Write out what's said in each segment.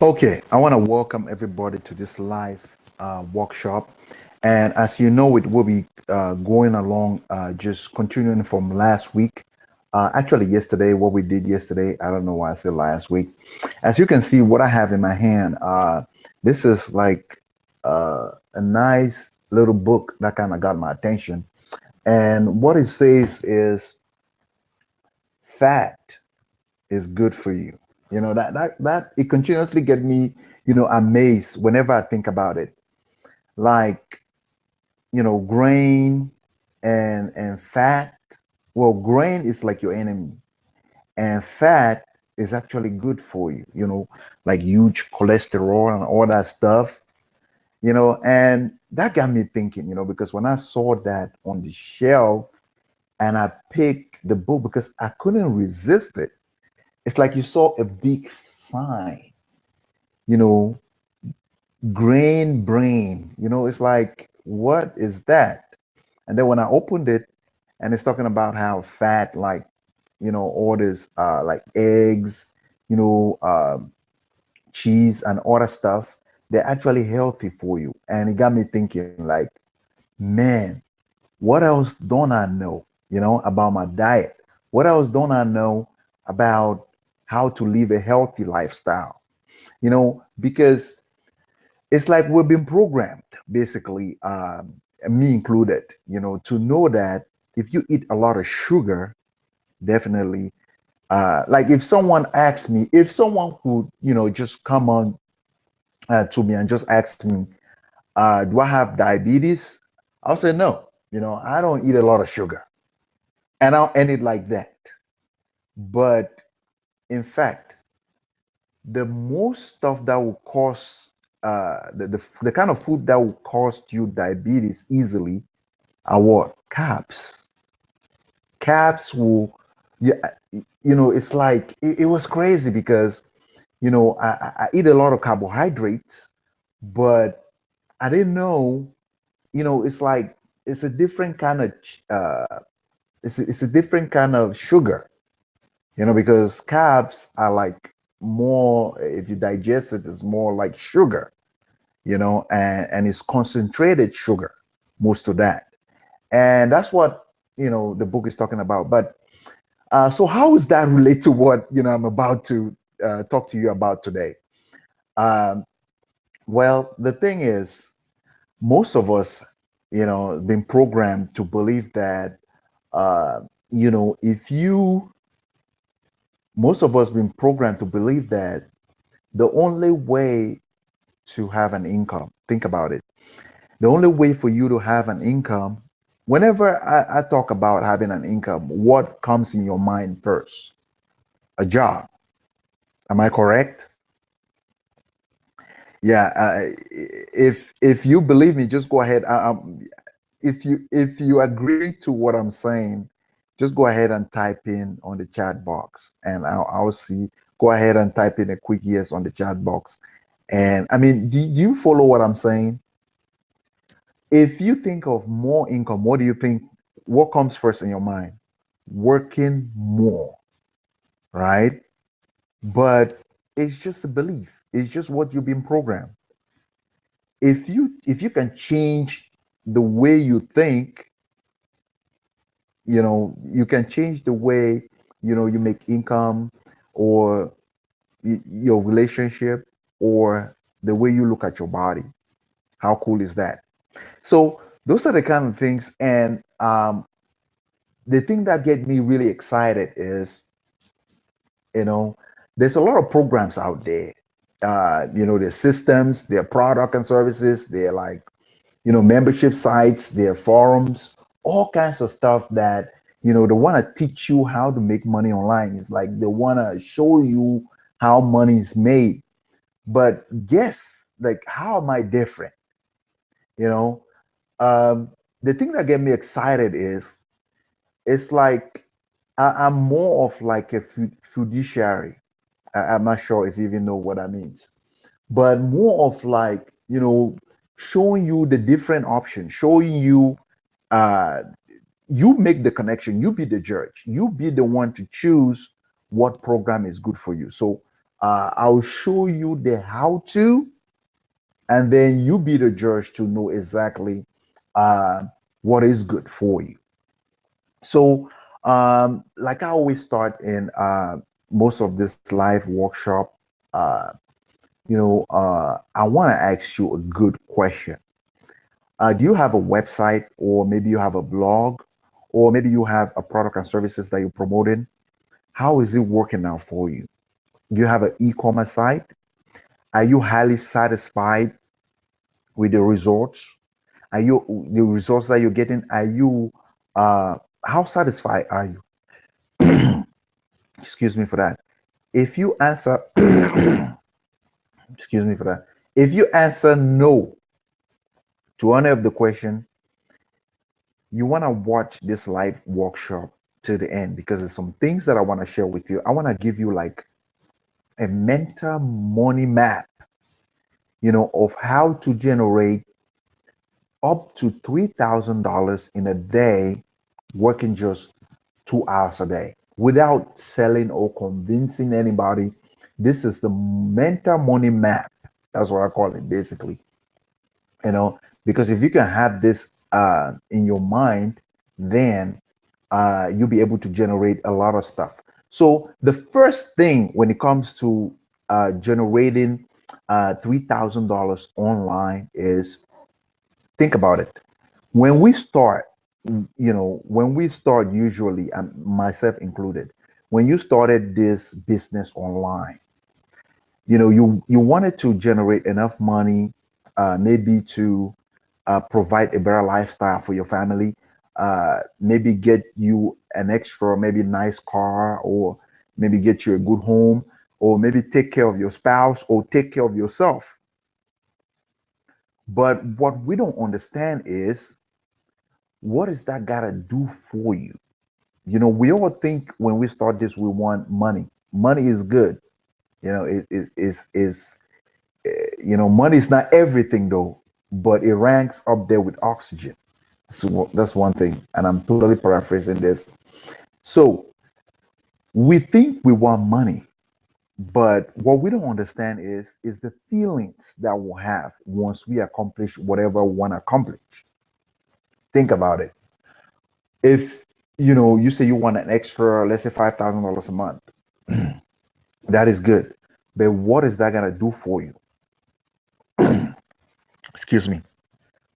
Okay, I want to welcome everybody to this live workshop. And as you know, it will be going along, just continuing from last week. Actually, yesterday, what we did yesterday, I don't know why I said last week. As you can see, what I have in my hand, this is like a nice little book that kind of got my attention. And what it says is fat is good for you. That it continuously get me, amazed whenever I think about it. Like, grain and fat. Well, grain is like your enemy, and fat is actually good for you. Like huge cholesterol and all that stuff. And that got me thinking. Because when I saw that on the shelf and I picked the book because I couldn't resist it. It's like you saw a big sign, you know, grain brain. It's like, what is that? And then when I opened it, and it's talking about how fat, like, all this, like eggs, you know, um, cheese, and all that stuff, they're actually healthy for you. And it got me thinking, like, man, what else don't I know, about my diet? What else don't I know about how to live a healthy lifestyle? Because it's like we've been programmed, basically, me included, to know that if you eat a lot of sugar, definitely, like if someone would, just come on to me and just ask me, do I have diabetes? I'll say no. I don't eat a lot of sugar, and I'll end it like that. But in fact, the most stuff that will cause the kind of food that will cause you diabetes easily are what? Carbs. Carbs will, yeah, it's like it was crazy because I eat a lot of carbohydrates, but I didn't know, it's like it's a different kind of it's a different kind of sugar, because carbs are like more, if you digest it, it's more like sugar, and it's concentrated sugar, most of that. And that's what, the book is talking about. But so how does that relate to what, I'm about to talk to you about today? Um, well, the thing is, most of us, been programmed to believe that, uh, if you, most of us been programmed to believe that the only way to have an income, think about it, the only way for you to have an income, whenever I talk about having an income, what comes in your mind first? A job. Am I correct? Yeah. If you believe me, just go ahead. If you agree to what I'm saying, just go ahead and type in on the chat box, and I'll see. Go ahead and type in a quick yes on the chat box. And I mean, do you follow what I'm saying? If you think of more income, what do you think? What comes first in your mind? Working more, right? But it's just a belief. It's just what you've been programmed. If you can change the way you think, you can change the way you make income, or your relationship, or the way you look at your body. How cool is that? So those are the kind of things. And the thing that get me really excited is, you know there's a lot of programs out there. Their systems, their product and services, they're like, membership sites, their forums, all kinds of stuff that, they want to teach you how to make money online. It's like they want to show you how money is made. But guess, like, how am I different? You know, the thing that get me excited is, it's like I'm more of like a fiduciary. I'm not sure if you even know what that means, but more of like, showing you the different options, showing you, uh, you make the connection, you be the judge, you be the one to choose what program is good for you. So I'll show you the how to, and then you be the judge to know exactly uh, what is good for you. So, like I always start in most of this live workshop, uh, I want to ask you a good question. Do you have a website, or maybe you have a blog, or maybe you have a product and services that you're promoting? How is it working now for you? Do you have an e-commerce site? Are you highly satisfied with the results? Are you the results that you're getting? Are you how satisfied are you? Excuse me for that. If you answer, excuse me for that. If you answer no to any of the question, you want to watch this live workshop to the end, because there's some things that I want to share with you. I want to give you like a mental money map, of how to generate up to $3,000 in a day, working just 2 hours a day without selling or convincing anybody. This is the mental money map. That's what I call it, basically. Because if you can have this in your mind, then you'll be able to generate a lot of stuff. So the first thing when it comes to generating $3,000 online is, think about it. When we start, usually, myself included, when you started this business online, you wanted to generate enough money, maybe to provide a better lifestyle for your family, maybe get you an extra, maybe nice car, or maybe get you a good home, or maybe take care of your spouse, or take care of yourself. But what we don't understand is, what is that gotta do for you? We all think when we start this, we want money. Money is good. Money is not everything though, but it ranks up there with oxygen. So that's one thing, and I'm totally paraphrasing this. So we think we want money, but what we don't understand is the feelings that we'll have once we accomplish whatever we want to accomplish. Think about it. If you say you want an extra, let's say $5,000 a month, that is good. But what is that gonna do for you? Excuse me.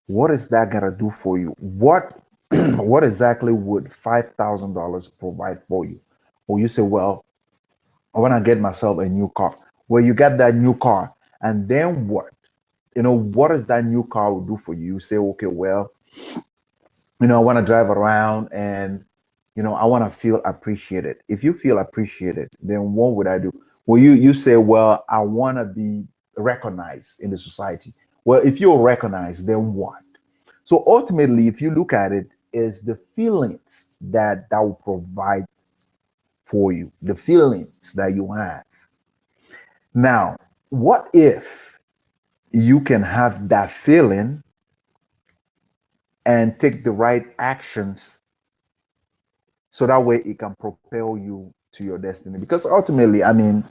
What is that gonna do for you? What what exactly would $5,000 provide for you? Or you say, well, I want to get myself a new car. Well, you get that new car, and then what? What does that new car will do for you? You say, okay, well, I want to drive around, and I want to feel appreciated. If you feel appreciated, then what would I do? Well, you say, well, I want to be recognized in the society. Well, if you're recognized, then what? So ultimately, if you look at it, is the feelings that will provide for you, the feelings that you have. Now, what if you can have that feeling and take the right actions, so that way it can propel you to your destiny? Because ultimately, I mean,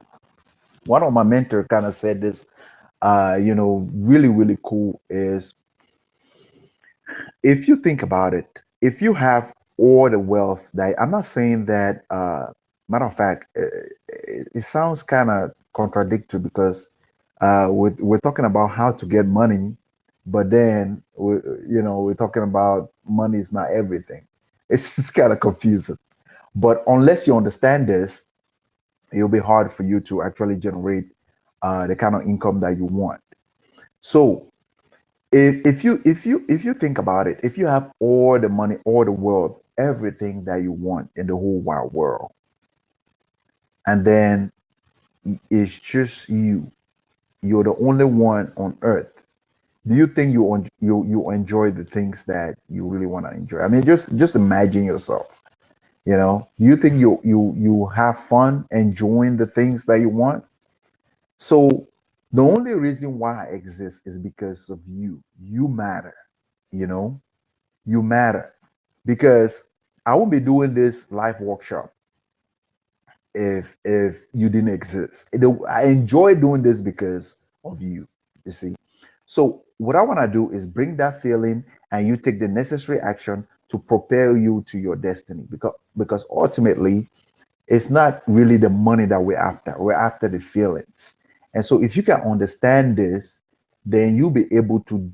one of my mentors kind of said this, really, really cool, is, if you think about it, if you have all the wealth that, I'm not saying that, matter of fact, it sounds kind of contradictory, because we're talking about how to get money, but then we're talking about money is not everything. It's just kind of confusing. But unless you understand this, it'll be hard for you to actually generate the kind of income that you want. So if you think about it, if you have all the money, all the wealth, everything that you want in the whole wide world, and then it's just you're the only one on earth, do you think you enjoy the things that you really want to enjoy? I mean, just imagine yourself. Do you think you have fun enjoying the things that you want? So the only reason why I exist is because of you. You matter. You know, you matter, because I won't be doing this live workshop if you didn't exist. I enjoy doing this because of you. You see. So what I want to do is bring that feeling, and you take the necessary action to propel you to your destiny. Because ultimately, it's not really the money that we're after. We're after the feelings. And so if you can understand this, then you'll be able to,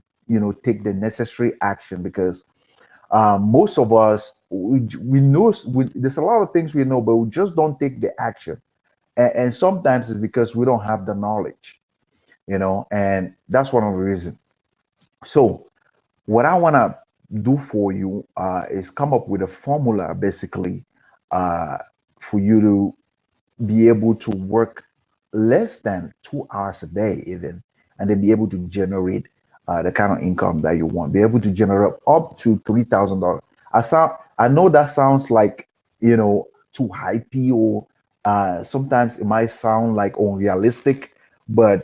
take the necessary action. Because most of us, we know, there's a lot of things we know, but we just don't take the action. And sometimes it's because we don't have the knowledge, and that's one of the reasons. So what I want to do for you is come up with a formula, basically, uh, for you to be able to work less than 2 hours a day, even, and then be able to generate the kind of income that you want. Be able to generate up to $3,000. I know that sounds like, too hypey, or sometimes it might sound like unrealistic, but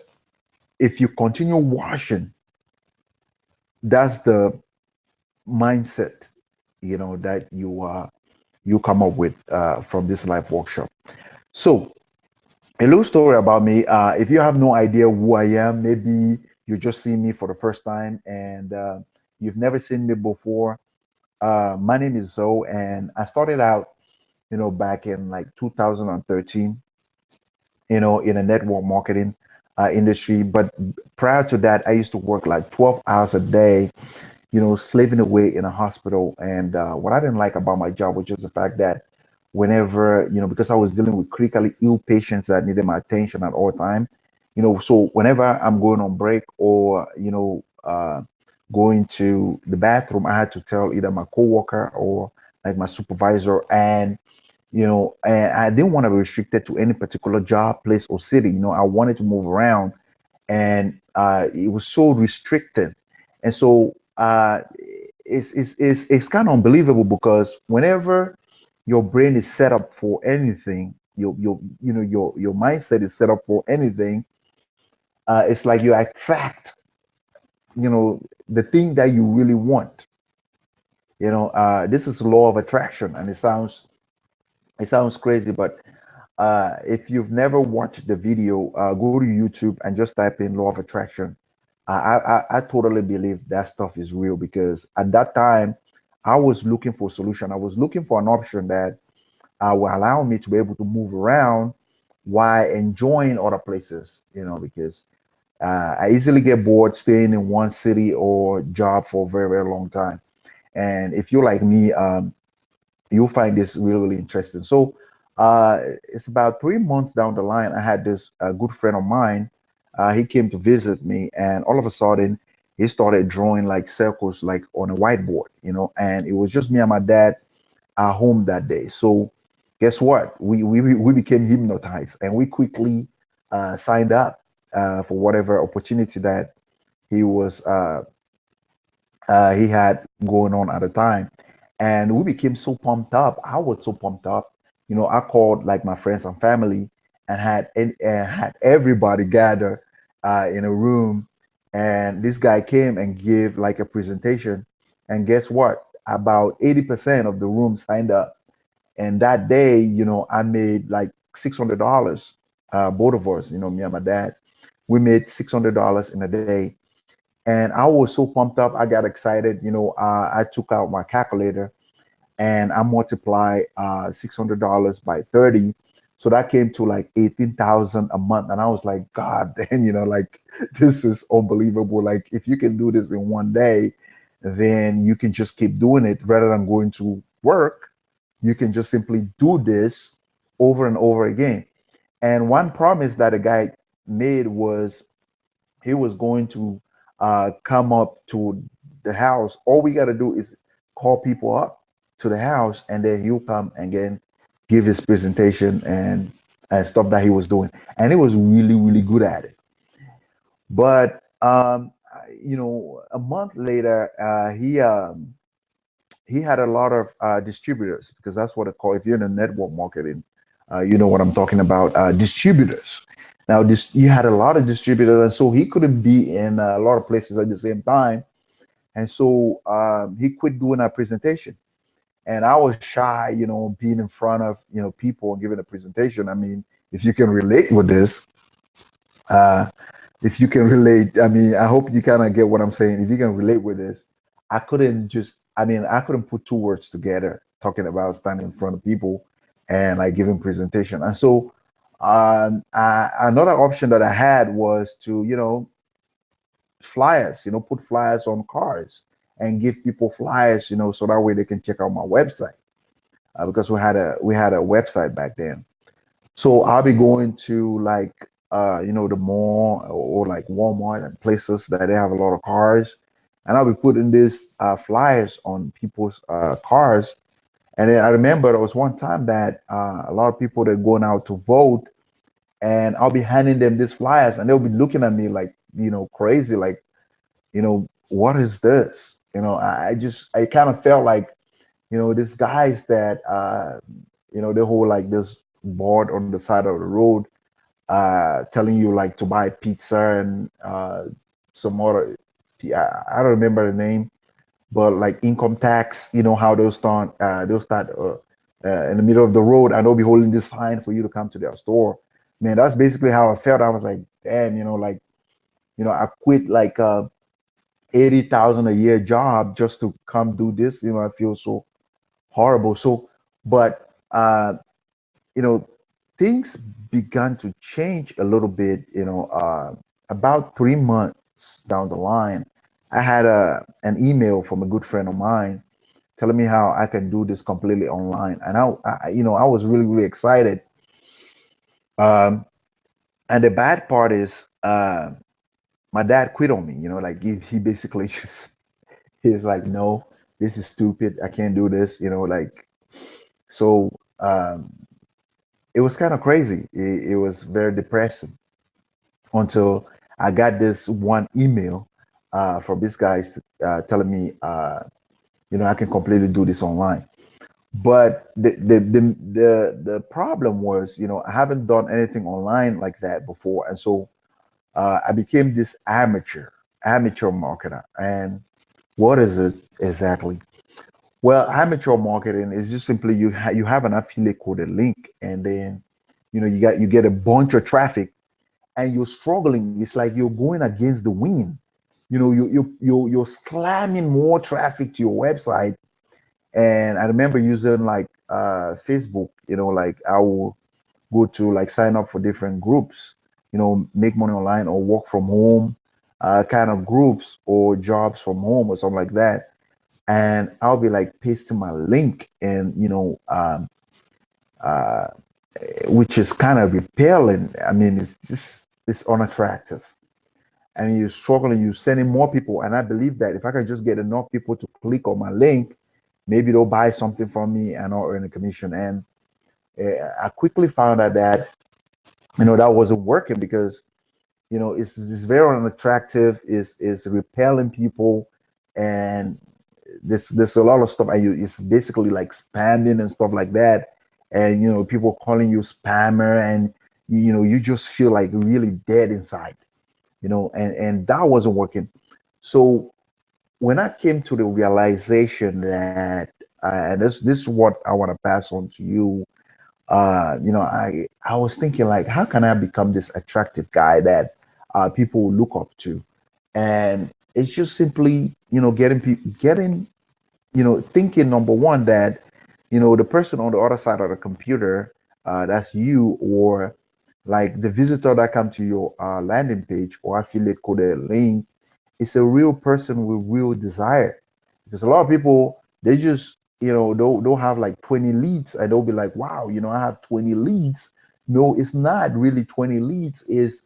if you continue washing, that's the mindset, that you come up with from this live workshop. So a little story about me. If you have no idea who I am, maybe you just see me for the first time, and you've never seen me before. My name is Zoe, and I started out, back in like 2013, in a network marketing industry. But prior to that, I used to work like 12 hours a day, slaving away in a hospital. And what I didn't like about my job was just the fact that whenever, because I was dealing with critically ill patients that needed my attention at all time, so whenever I'm going on break, or, going to the bathroom, I had to tell either my coworker or like my supervisor. And I didn't want to be restricted to any particular job, place, or city. I wanted to move around, and it was so restricted. And so it's kind of unbelievable, because whenever your brain is set up for anything, your mindset is set up for anything, it's like you attract, the thing that you really want. This is law of attraction, and it sounds crazy, but if you've never watched the video, go to YouTube and just type in law of attraction. I totally believe that stuff is real, because at that time I was looking for a solution. I was looking for an option that will allow me to be able to move around while enjoying other places, because I easily get bored staying in one city or job for a very, very long time. And if you're like me, you'll find this really, really interesting. So it's about 3 months down the line, I had this good friend of mine. He came to visit me, and all of a sudden, he started drawing like circles, like on a whiteboard, and it was just me and my dad at home that day. So guess what? We became hypnotized, and we quickly signed up for whatever opportunity that he was he had going on at the time. And we became so pumped up. I was so pumped up. I called like my friends and family, and had everybody gather in a room. And this guy came and gave like a presentation. And guess what? About 80% of the room signed up. And that day, I made like $600. Both of us, me and my dad, we made $600 in a day. And I was so pumped up. I got excited. I took out my calculator, and I multiplied $600 by 30. So that came to like 18,000 a month. And I was like, God damn, like this is unbelievable. Like if you can do this in one day, then you can just keep doing it rather than going to work. You can just simply do this over and over again. And one promise that a guy made was he was going to come up to the house. All we got to do is call people up to the house, and then he'll come and again give his presentation and stuff that he was doing. And he was really, really good at it. But a month later, he had a lot of distributors, because that's what it called. If you're in a network marketing, you know what I'm talking about. Distributors. Now, this he had a lot of distributors, and so he couldn't be in a lot of places at the same time. And so he quit doing our presentation. and I was shy, being in front of people and giving a presentation. I mean, if you can relate with this, uh, if you can relate, I mean, I hope you kind of get what I'm saying. If you can relate with this, I couldn't put two words together talking about standing in front of people and like giving presentation. And so, another option that I had was to, flyers, put flyers on cars and give people flyers, so that way they can check out my website, because we had a website back then. So I'll be going to like the mall, or like Walmart and places that they have a lot of cars, and I'll be putting these flyers on people's cars. And then I remember there was one time that a lot of people that going out to vote, and I'll be handing them these flyers, and they'll be looking at me like crazy, like what is this? I kind of felt like these guys that they hold like this board on the side of the road, telling you like to buy pizza and some other, I don't remember the name, but like income tax, how they'll start in the middle of the road, and they'll be holding this sign for you to come to their store. Man, that's basically how I felt. I was like, damn, like I quit like 80,000 a year job just to come do this. I feel so horrible. So, but you know, things began to change a little bit. About 3 months down the line, I had an email from a good friend of mine telling me how I can do this completely online, and I was really really excited. Um, and the bad part is, my dad quit on me. Like he basically just he's like, no, this is stupid. I can't do this. Like so. It was kind of crazy. It was very depressing until I got this one email from these guys telling me, I can completely do this online. But the problem was, I haven't done anything online like that before, and so I became this amateur marketer. And what is it exactly? Well, amateur marketing is just simply you have an affiliate coded link, and then you get a bunch of traffic, and you're struggling. It's like you're going against the wind. You're slamming more traffic to your website. And I remember using like Facebook. Like I will go to like sign up for different groups. Make money online or work from home, kind of groups, or jobs from home or something like that. And I'll be like pasting my link, and uh, which is kind of repelling. I mean, it's unattractive. And you're struggling, you're sending more people. And I believe that if I can just get enough people to click on my link, maybe they'll buy something from me and I'll earn a commission. And I quickly found out that that wasn't working, because it's very unattractive, is repelling people, and there's a lot of stuff. It's basically like spamming and stuff like that, and people calling you spammer, and you just feel like really dead inside, and that wasn't working. So when I came to the realization that, and this is what I want to pass on to you, I was thinking like, how can I become this attractive guy that people will look up to? And it's just simply, getting people, thinking, number one, that the person on the other side of the computer, that's you, or like the visitor that come to your landing page or affiliate coded link, is a real person with real desire. Because a lot of people, they just they'll have like 20 leads, and they'll be like, wow, I have 20 leads. No, it's not really 20 leads. It's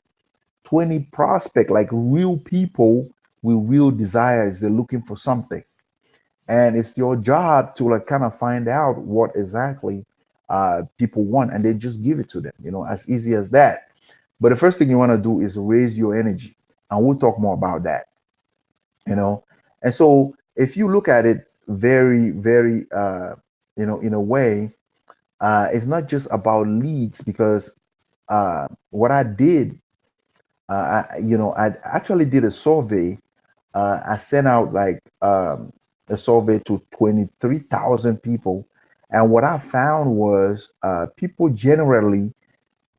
20 prospect, like real people with real desires. They're looking for something, and it's your job to like kind of find out what exactly people want, and then just give it to them, as easy as that. But the first thing you want to do is raise your energy, and we'll talk more about that. you know and so if you look at it very very in a way, it's not just about leads, because what I did, I actually did a survey. I sent out like a survey to 23,000 people. And what I found was people generally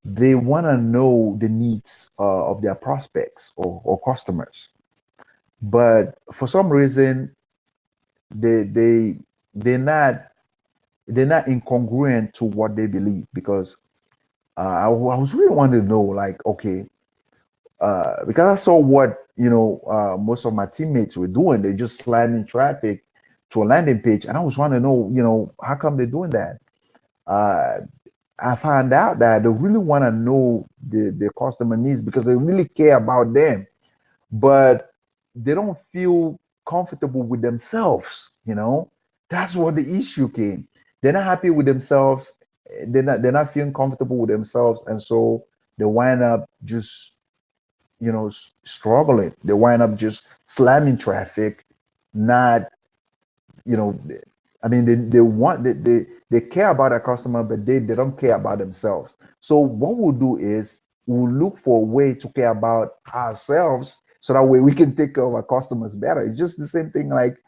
they want to know the needs of their prospects or customers, but for some reason they they they're not incongruent to what they believe because I was really wanting to know like okay because I saw what most of my teammates were doing. They just slamming traffic to a landing page, and I was wanting to know how come they're doing that. Uh, I found out that they really want to know the customer needs because they really care about them, but they don't feel comfortable with themselves. That's what the issue came. They're not happy with themselves. They're not feeling comfortable with themselves, and so they wind up just struggling. They wind up just slamming traffic, not you know I mean they want they care about a customer, but they don't care about themselves. So what we'll do is we'll look for a way to care about ourselves so that way we can take care of our customers better. It's just the same thing like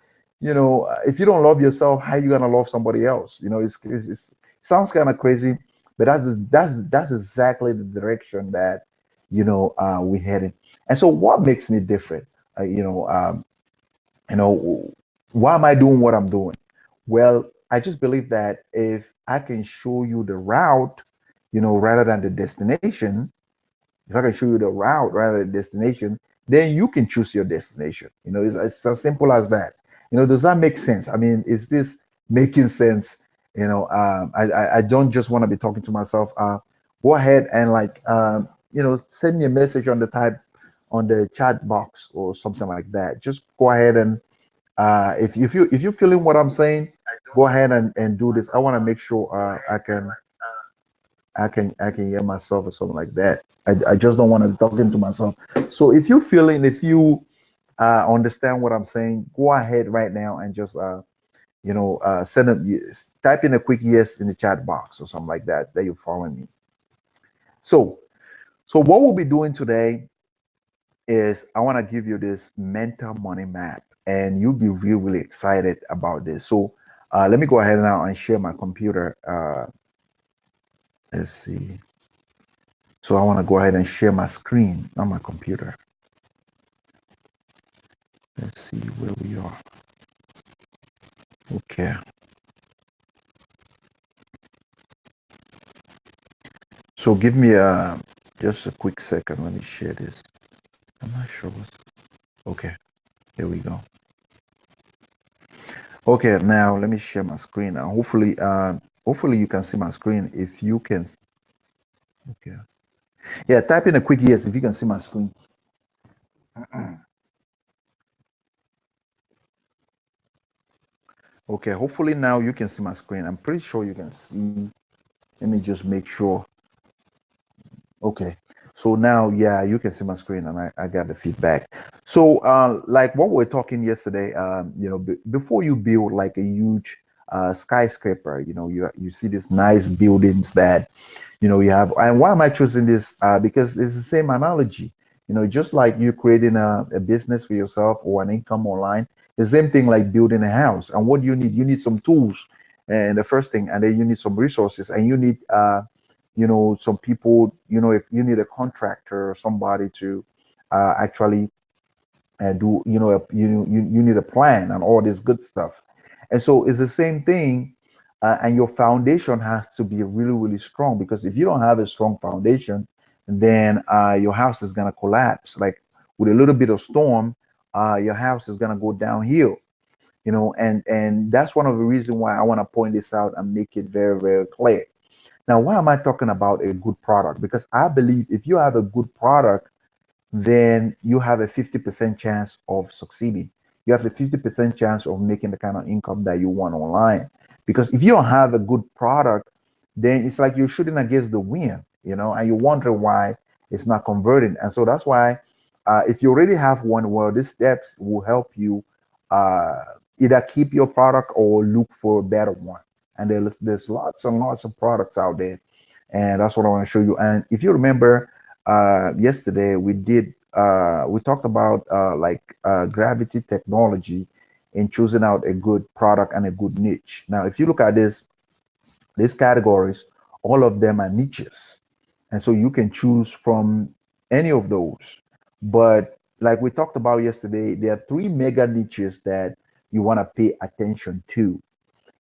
if you don't love yourself, how you gonna love somebody else? It sounds kind of crazy, but that's exactly the direction that we're heading. And so what makes me different? you know why am I doing what I'm doing? Well, I just believe that if I can show you the route, rather than the destination, if I can show you the route rather than the destination, then you can choose your destination. It's as simple as that. Does that make sense? I mean, is this making sense? I don't just want to be talking to myself. Go ahead and like send me a message on the type on the chat box or something like that. Just go ahead and if you're feeling what I'm saying, go ahead and do this. I want to make sure I can hear myself or something like that. I just don't want to be talking to myself. So if you understand what I'm saying, go ahead right now and just send a type in a quick yes in the chat box or something like that you're following me. So what we'll be doing today is I want to give you this mental money map, and you'll be really, really excited about this. So let me go ahead now and share my computer. Let's see. So I want to go ahead and share my screen on my computer. Let's see where we are. Okay. So give me just a quick second. Let me share this. I'm not sure what's okay. Here we go. Okay, now let me share my screen. And hopefully you can see my screen. If you can, okay. Yeah, type in a quick yes if you can see my screen. Okay, hopefully now you can see my screen. I'm pretty sure you can see. Let me just make sure. Okay. So now, yeah, you can see my screen and I got the feedback. So, like what we were talking yesterday, before you build like a huge skyscraper, you see these nice buildings that, you have. And why am I choosing this? Because it's the same analogy, just like you creating a business for yourself or an income online, the same thing like building a house. And what do you need? You need some tools and the first thing, and then you need some resources and you need, some people, if you need a contractor or somebody to actually do, you need a plan and all this good stuff. And so it's the same thing. And your foundation has to be really, really strong, because if you don't have a strong foundation, then your house is going to collapse. Like with a little bit of storm, your house is going to go downhill. And that's one of the reasons why I want to point this out and make it very, very clear. Now, why am I talking about a good product? Because I believe if you have a good product, then you have a 50% chance of succeeding. You have a 50% chance of making the kind of income that you want online. Because if you don't have a good product, then it's like you're shooting against the wind, and you wonder why it's not converting. And so that's why if you already have one, well, these steps will help you uh, either keep your product or look for a better one. And there's lots and lots of products out there. And that's what I want to show you. And if you remember, yesterday we talked about like gravity technology, in choosing out a good product and a good niche. Now, if you look at this, these categories, all of them are niches. And so you can choose from any of those. But like we talked about yesterday, there are three mega niches that you want to pay attention to.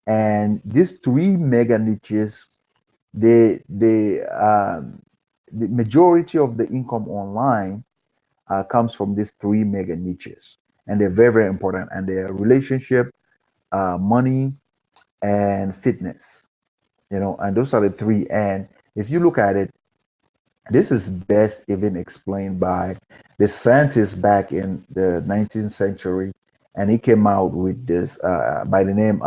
And these three mega niches, the majority of the income online comes from these three mega niches. And they're very, very important. And they're relationship, money, and fitness. And those are the three. And if you look at it, this is best even explained by the scientist back in the 19th century, and he came out with this by the name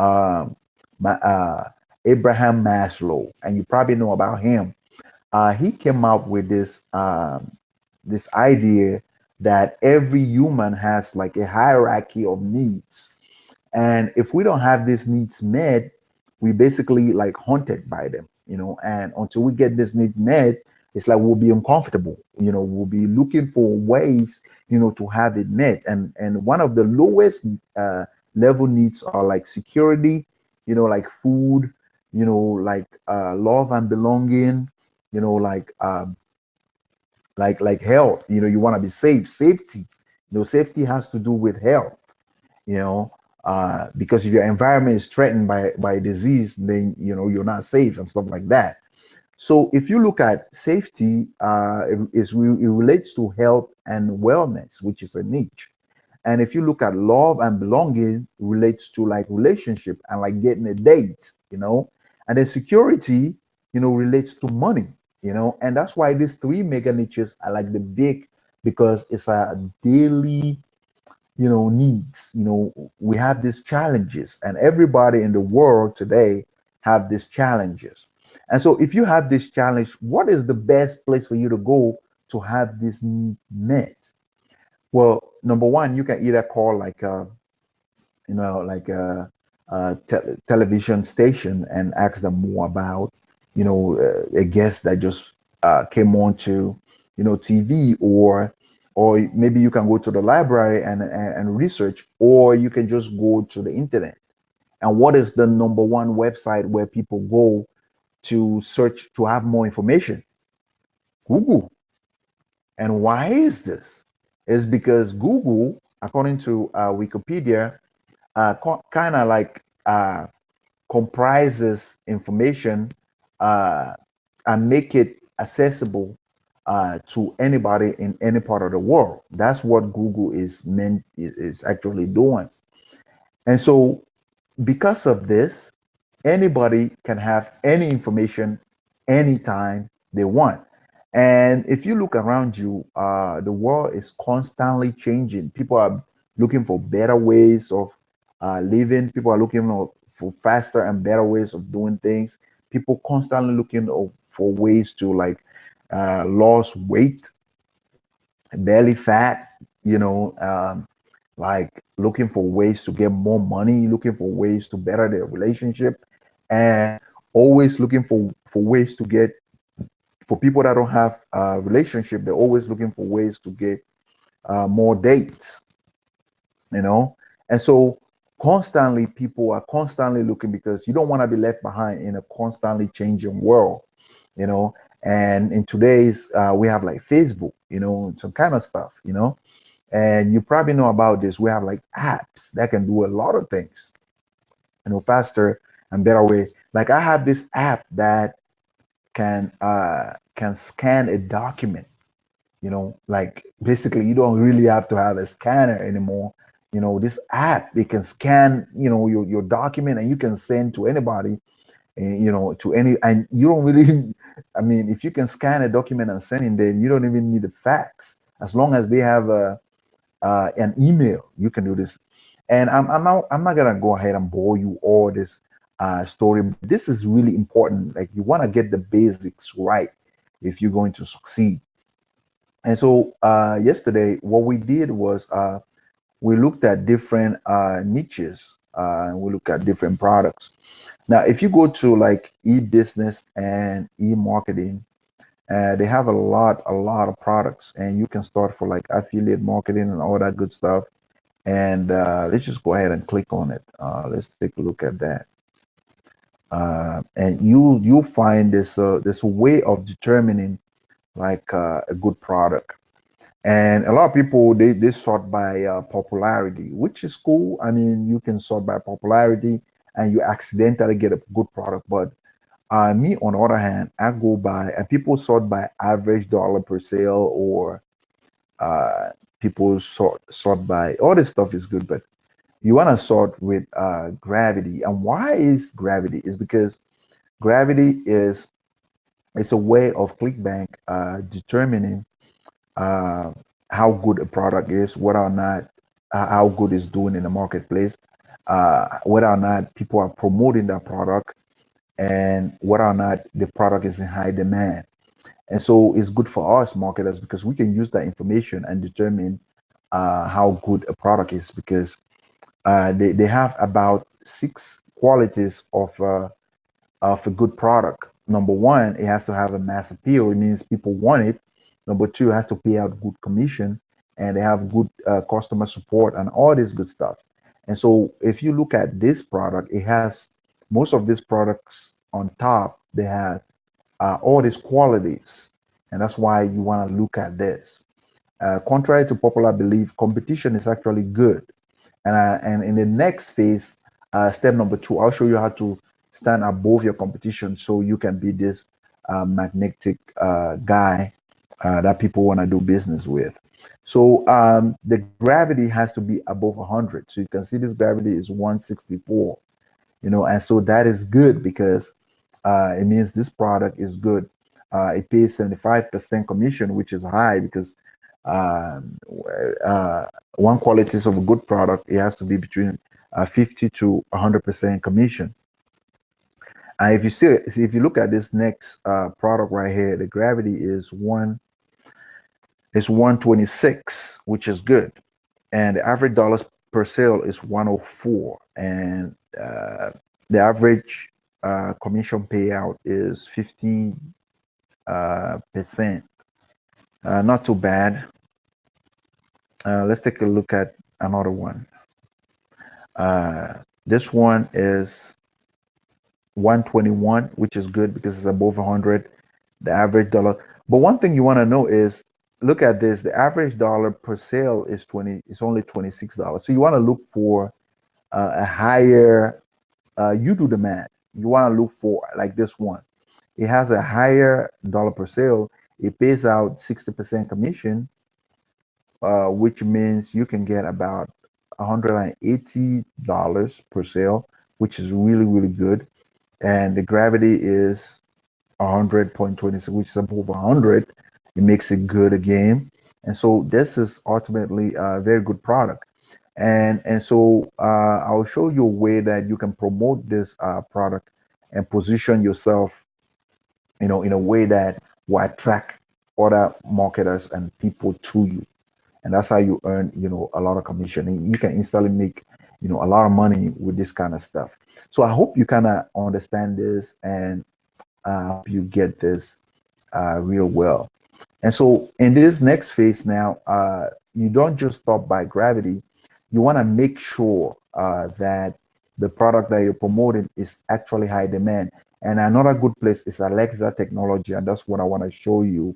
Abraham Maslow, and you probably know about him. He came out with this idea that every human has like a hierarchy of needs, and if we don't have these needs met, we basically like haunted by them. And until we get this need met, it's like we'll be uncomfortable. We'll be looking for ways to have it met. And one of the lowest level needs are like security, like food, like love and belonging, like health. You want to be safe, safety. Safety has to do with health you know because if your environment is threatened by disease, then you're not safe and stuff like that. So if you look at safety, it relates to health and wellness, which is a niche. And if you look at love and belonging, relates to like relationship and like getting a date. And then security relates to money. And that's why these three mega niches are like the big, because it's a daily needs. We have these challenges, and everybody in the world today have these challenges. And so if you have this challenge, what is the best place for you to go to have this need met? Well, number one, you can either call like a television station and ask them more about a guest that just came on to TV, or maybe you can go to the library and research, or you can just go to the internet. And what is the number one website where people go to search to have more information? Google. And why is this? It's because Google, according to Wikipedia, kind of like comprises information uh, and make it accessible to anybody in any part of the world. That's what Google is actually doing. And so, because of this, anybody can have any information anytime they want. And if you look around you, the world is constantly changing. People are looking for better ways of living. People are looking for faster and better ways of doing things. People constantly looking for ways to like lose weight, belly fat, like looking for ways to get more money, looking for ways to better their relationship, and always looking for ways to get, for people that don't have a relationship, they're always looking for ways to get more dates. And so constantly people are constantly looking, because you don't want to be left behind in a constantly changing world. And in today's we have like Facebook, some kind of stuff. And you probably know about this. We have like apps that can do a lot of things faster and better way. Like I have this app that can scan a document. Like basically you don't really have to have a scanner anymore. This app, they can scan your document, and you can send to anybody, to any, and you don't really I mean, if you can scan a document and send it, then you don't even need the fax. As long as they have an email, you can do this. And I'm not gonna go ahead and bore you all this story, but this is really important. Like, you want to get the basics right if you're going to succeed. And so yesterday, what we did was we looked at different niches, and we looked at different products. Now, if you go to like e-business and e-marketing, they have a lot of products, and you can start for like affiliate marketing and all that good stuff. And let's just go ahead and click on it. Let's take a look at that. And you'll find this way of determining like a good product. And a lot of people they sort by popularity, which is cool. I mean, you can sort by popularity, and you accidentally get a good product. But me, on the other hand, I go by, and people sort by average dollar per sale, or uh, people sort by all this stuff is good, but you want to sort with gravity. And why is gravity? Is because gravity is it's a way of ClickBank determining uh, how good a product is, whether or not how good it's doing in the marketplace, whether or not people are promoting that product, and whether or not the product is in high demand. And so it's good for us marketers because we can use that information and determine how good a product is, because they have about six qualities of a good product. Number one, it has to have a mass appeal. It means people want it. Number two, it has to pay out good commission, and they have good customer support and all this good stuff. And so, if you look at this product, it has most of these products on top. They have all these qualities, and that's why you want to look at this. Contrary to popular belief, competition is actually good. And in the next phase, step number two, I'll show you how to stand above your competition so you can be this magnetic guy that people want to do business with. So the gravity has to be above 100. So you can see this gravity is 164, and so that is good because it means this product is good. It pays 75% commission, which is high because um, uh, one qualities of a good product, it has to be between 50 to 100% commission. If you see, if you look at this next product right here, the gravity is 126, which is good, and the average dollars per sale is 104, and the average commission payout is 15 percent. Not too bad. Let's take a look at another one. This one is 121, which is good because it's above 100, the average dollar. But one thing you want to know is, look at this. The average dollar per sale is 20. It's only $26. So you want to look for a higher. You do the math. You want to look for like this one. It has a higher dollar per sale. It pays out 60% commission, which means you can get about $180 per sale, which is really, really good. And the gravity is 100.26, which is above 100. It makes it good again. And so this is ultimately a very good product. And so I'll show you a way that you can promote this product and position yourself, in a way that will attract other marketers and people to you. And that's how you earn, a lot of commission. And you can instantly make, a lot of money with this kind of stuff. So I hope you kind of understand this, and I hope you get this real well. And so in this next phase now, you don't just stop by gravity. You want to make sure that the product that you're promoting is actually high demand. And another good place is Alexa technology, and that's what I want to show you.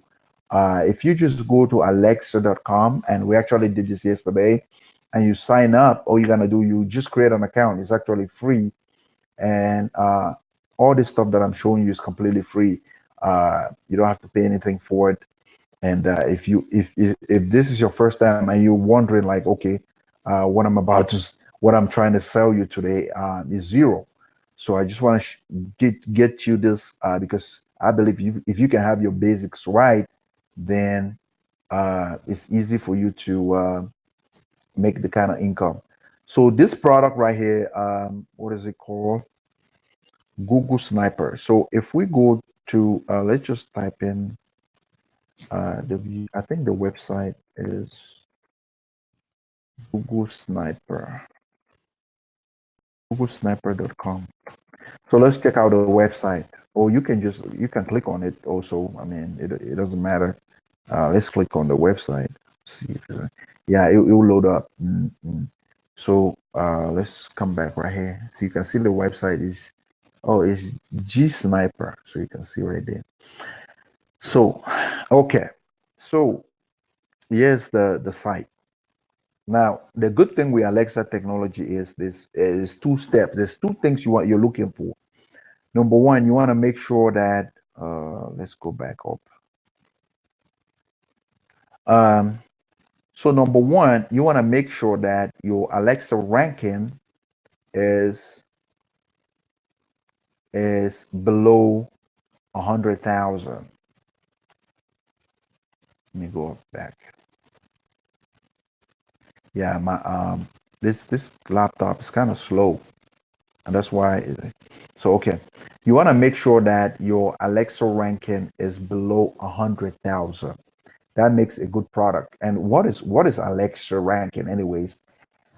If you just go to alexa.com, and we actually did this yesterday, and you sign up, all you're gonna do, you just create an account. It's actually free, and all this stuff that I'm showing you is completely free. You don't have to pay anything for it. And if this is your first time and you're wondering like, okay, what I'm trying to sell you today is zero. So I just want to get you this because I believe if you can have your basics right, then it's easy for you to make the kind of income. So this product right here, what is it called? Google Sniper. So if we go to, let's just type in I think the website is Google Sniper, googlesniper.com. So let's check out the website. Or you can click on it also. I mean, it doesn't matter. Let's click on the website. See if yeah, it will load up. So let's come back right here. So you can see the website is, oh, it's G Sniper. So you can see right there. So, okay. So here's the site. Now, the good thing with Alexa technology is this is two steps. There's two things you're looking for. Number one, you want to make sure that let's go back up. Um, so number one, you want to make sure that your Alexa ranking is below 100,000. Let me go back. Yeah, my this laptop is kind of slow, and that's why. So okay, you want to make sure that your Alexa ranking is below 100,000. That makes a good product. And what is Alexa ranking, anyways?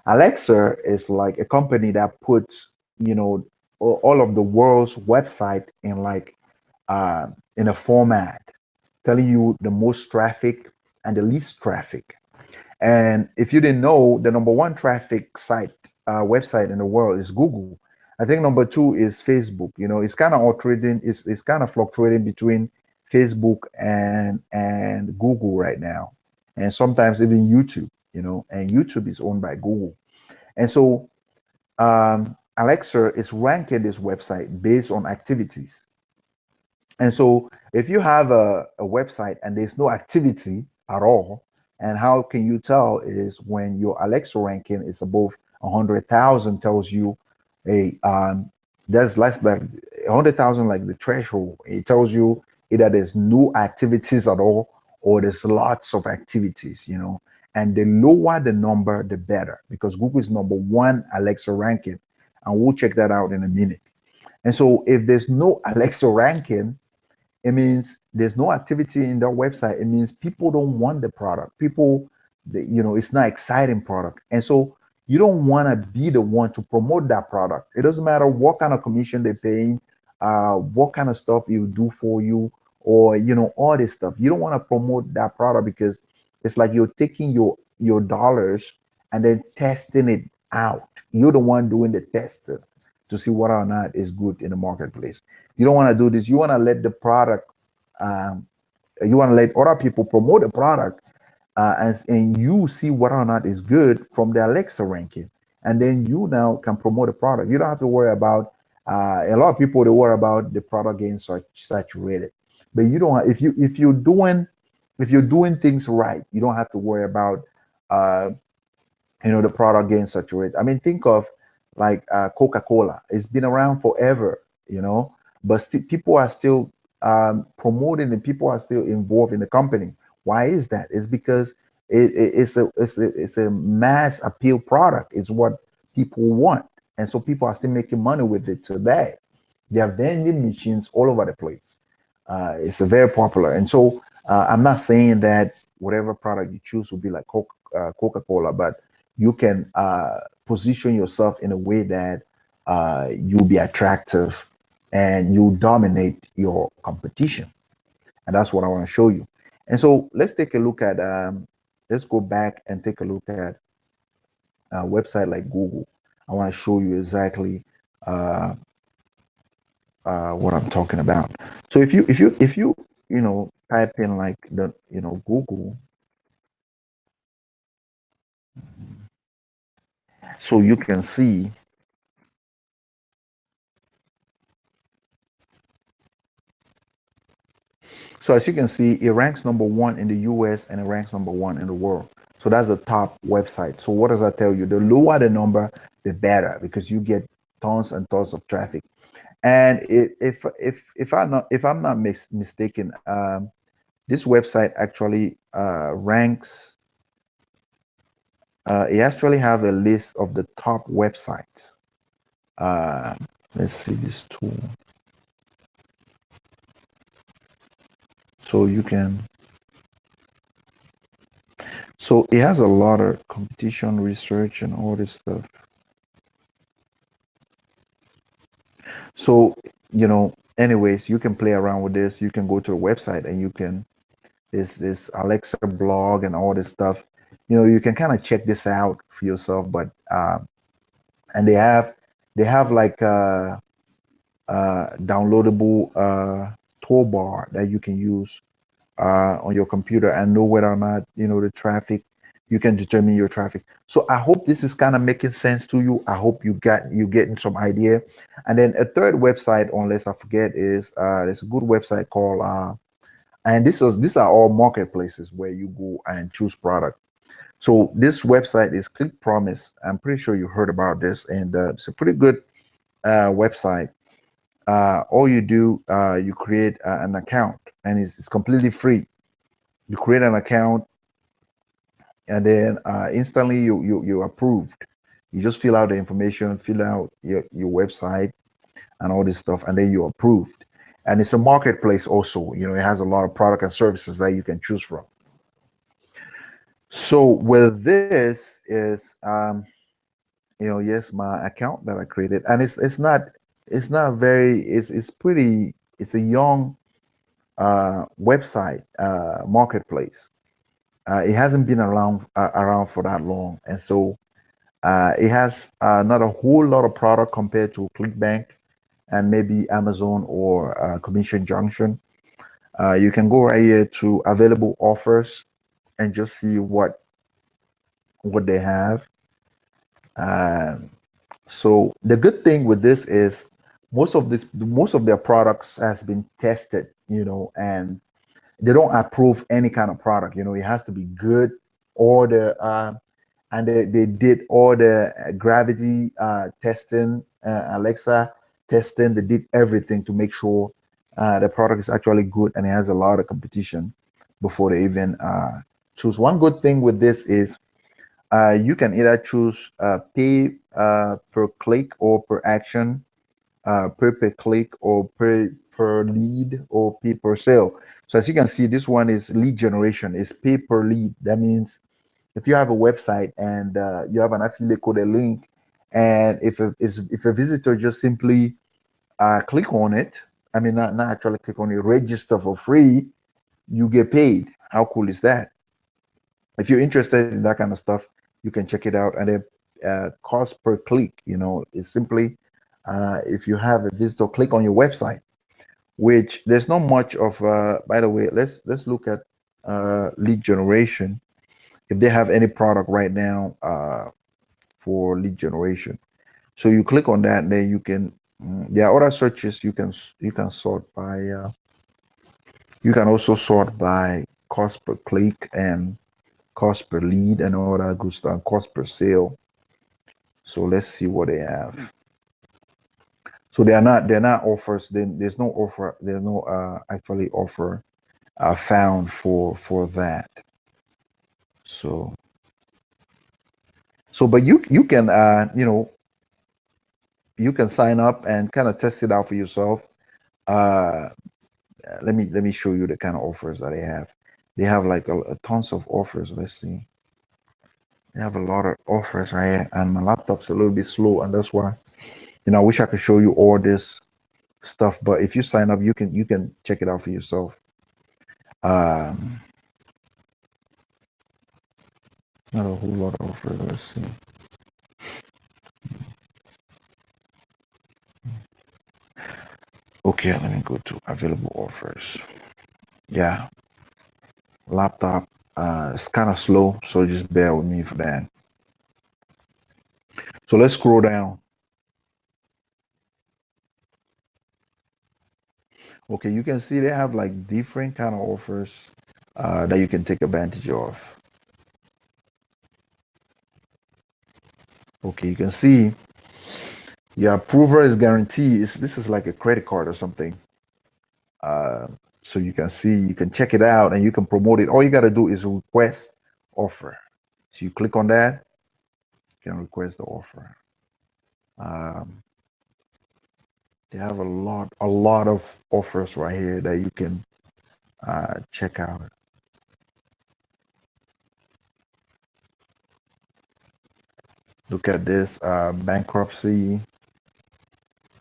Alexa is like a company that puts all of the world's website in a format, telling you the most traffic and the least traffic. And if you didn't know, the number one traffic website in the world is Google. I think number two is Facebook. It's kind of alternating. It's kind of fluctuating between Facebook and Google right now, and sometimes even YouTube. And YouTube is owned by Google. And so Alexa is ranking this website based on activities. And so if you have a website and there's no activity at all, and how can you tell is when your Alexa ranking is above 100,000 tells you there's less than 100,000 like the threshold. It tells you either there's no activities at all or there's lots of activities. And the lower the number, the better, because Google is number one Alexa ranking. And we'll check that out in a minute. And so if there's no Alexa ranking, it means there's no activity in their website. It means people don't want the product. It's not exciting product. And so you don't want to be the one to promote that product. It doesn't matter what kind of commission they're paying, what kind of stuff you do for you, or all this stuff. You don't want to promote that product because it's like you're taking your dollars and then testing it out. You're the one doing the test to see whether or not it's good in the marketplace. You don't want to do this. You want to let the product, um, you want to let other people promote the product, and you see whether or not it's good from the Alexa ranking. And then you now can promote the product. You don't have to worry about, a lot of people, they worry about the product getting saturated. But you don't, if you're doing things right, you don't have to worry about, uh, the product getting saturated. I mean, think of like Coca-Cola. It's been around forever, but people are still promoting and people are still involved in the company. Why is that? It's because it's a mass appeal product. It's what people want, and so people are still making money with it today. There are vending machines all over the place. It's a very popular, and so I'm not saying that whatever product you choose will be like Coca-Cola, but you can position yourself in a way that you'll be attractive and you dominate your competition. And that's what I want to show you. And so let's take a look at, let's go back and take a look at a website like Google. I want to show you exactly uh, what I'm talking about. So if you type in like Google, so you can see. So as you can see, it ranks number one in the US and it ranks number one in the world. So that's the top website. So what does that tell you? The lower the number, the better, because you get tons and tons of traffic. And if I'm not mistaken, this website actually ranks. It actually have a list of the top websites. Uh, let's see this tool. So you can. So it has a lot of competition research and all this stuff. So, anyways, you can play around with this. You can go to the website and you can, this Alexa blog and all this stuff. You can kind of check this out for yourself. But and they have like downloadable toolbar that you can use on your computer and know whether or not the traffic. You can determine your traffic. So I hope this is kind of making sense to you. I hope you getting some idea. And then a third website, unless I forget, is there's a good website called and these are all marketplaces where you go and choose product. So this website is Click Promise. I'm pretty sure you heard about this, and it's a pretty good website. All you do, you create an account, and it's completely free. You create an account, and then instantly you're approved. You just fill out the information, fill out your website and all this stuff, and then you're approved. And it's a marketplace also. It has a lot of product and services that you can choose from. So with this is yes, my account that I created, and it's not very it's pretty it's a young website marketplace. It hasn't been around for that long, and so it has not a whole lot of product compared to ClickBank and maybe Amazon or Commission Junction. You can go right here to available offers and just see what they have. Um, so the good thing with this is most of their products has been tested, and they don't approve any kind of product. It has to be good, or and they did all the gravity testing, Alexa testing. They did everything to make sure the product is actually good and it has a lot of competition before they even choose. One good thing with this is you can either choose pay per click or per action, per click or per lead or pay per sale. So as you can see, this one is lead generation. It's pay per lead. That means if you have a website and you have an affiliate code, a link, and if a visitor just simply click on it, I mean not actually click on it, register for free, you get paid. How cool is that? If you're interested in that kind of stuff, you can check it out. And then cost per click, is simply if you have a visitor click on your website, which there's not much of. By the way, let's look at lead generation. If they have any product right now for lead generation, so you click on that, and then you can. There are other searches you can sort by. You can also sort by cost per click and cost per lead and all that good stuff, cost per sale. So let's see what they have. So they're not offers. Then there's no offer. There's no actually offer found for that. So but you can you can sign up and kind of test it out for yourself. Uh, let me show you the kind of offers that they have. They have like a tons of offers. Let's see. They have a lot of offers right here, and my laptop's a little bit slow, and that's why I wish I could show you all this stuff. But if you sign up, you can check it out for yourself. Um, Not a whole lot of offers. Let's see. Okay, let me go to available offers. Yeah, laptop. It's kind of slow, so just bear with me for that. So let's scroll down. Okay, you can see they have like different kind of offers that you can take advantage of. Okay, you can see your approval is guaranteed. This is like a credit card or something. Uh, so you can see, you can check it out and you can promote it. All you got to do is request offer. So you click on that, you can request the offer. Um, they have a lot of offers right here that you can check out. Look at this bankruptcy.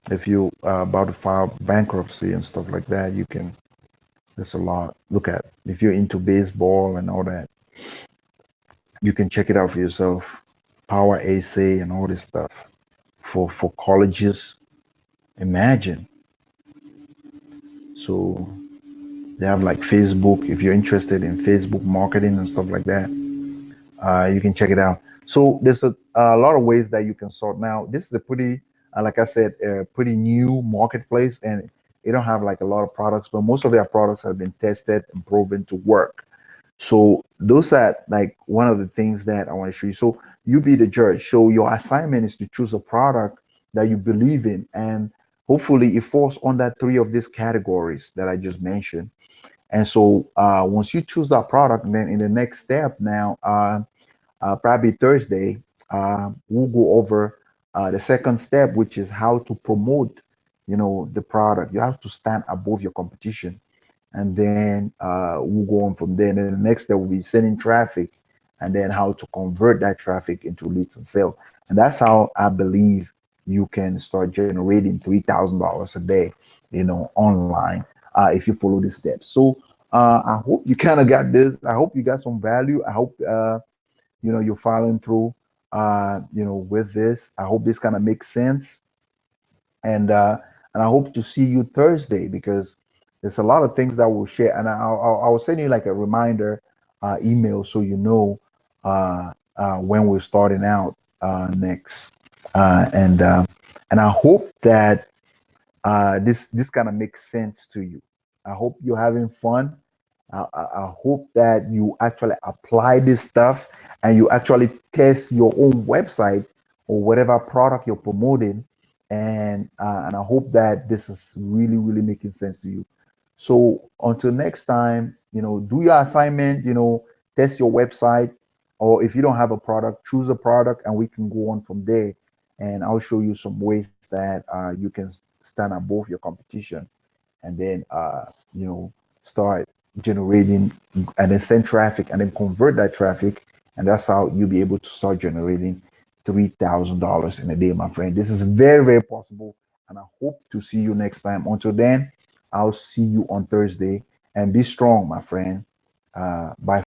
If you about to file bankruptcy and stuff like that, you can. There's a lot. Look at if you're into baseball and all that. You can check it out for yourself. Power essay and all this stuff for colleges. Imagine. So they have like Facebook. If you're interested in Facebook marketing and stuff like that, you can check it out. So there's a lot of ways that you can sort. Now this is a pretty, like I said, a pretty new marketplace, and they don't have like a lot of products, but most of their products have been tested and proven to work. So those are like one of the things that I want to show you. So you be the judge. So your assignment is to choose a product that you believe in, and hopefully it falls under three of these categories that I just mentioned. And so once you choose that product, then in the next step now, probably Thursday, we'll go over the second step, which is how to promote, the product. You have to stand above your competition, and then we'll go on from there. And then the next step will be sending traffic, and then how to convert that traffic into leads and sales. And that's how I believe you can start generating $3,000 a day, online, if you follow the steps. So I hope you kind of got this. I hope you got some value. I hope you're following through with this. I hope this kind of makes sense, and I hope to see you Thursday, because there's a lot of things that we'll share, and I'll send you like a reminder email, so when we're starting out next, and I hope that this kind of makes sense to you. I hope you're having fun. I hope that you actually apply this stuff, and you actually test your own website or whatever product you're promoting, and I hope that this is really really making sense to you. So until next time, do your assignment. Test your website, or if you don't have a product, choose a product, and we can go on from there. And I'll show you some ways that you can stand above your competition, and then start generating, and then send traffic, and then convert that traffic, and that's how you'll be able to start generating $3,000 in a day, my friend. This is very very possible, and I hope to see you next time. Until then, I'll see you on Thursday, and be strong, my friend. Bye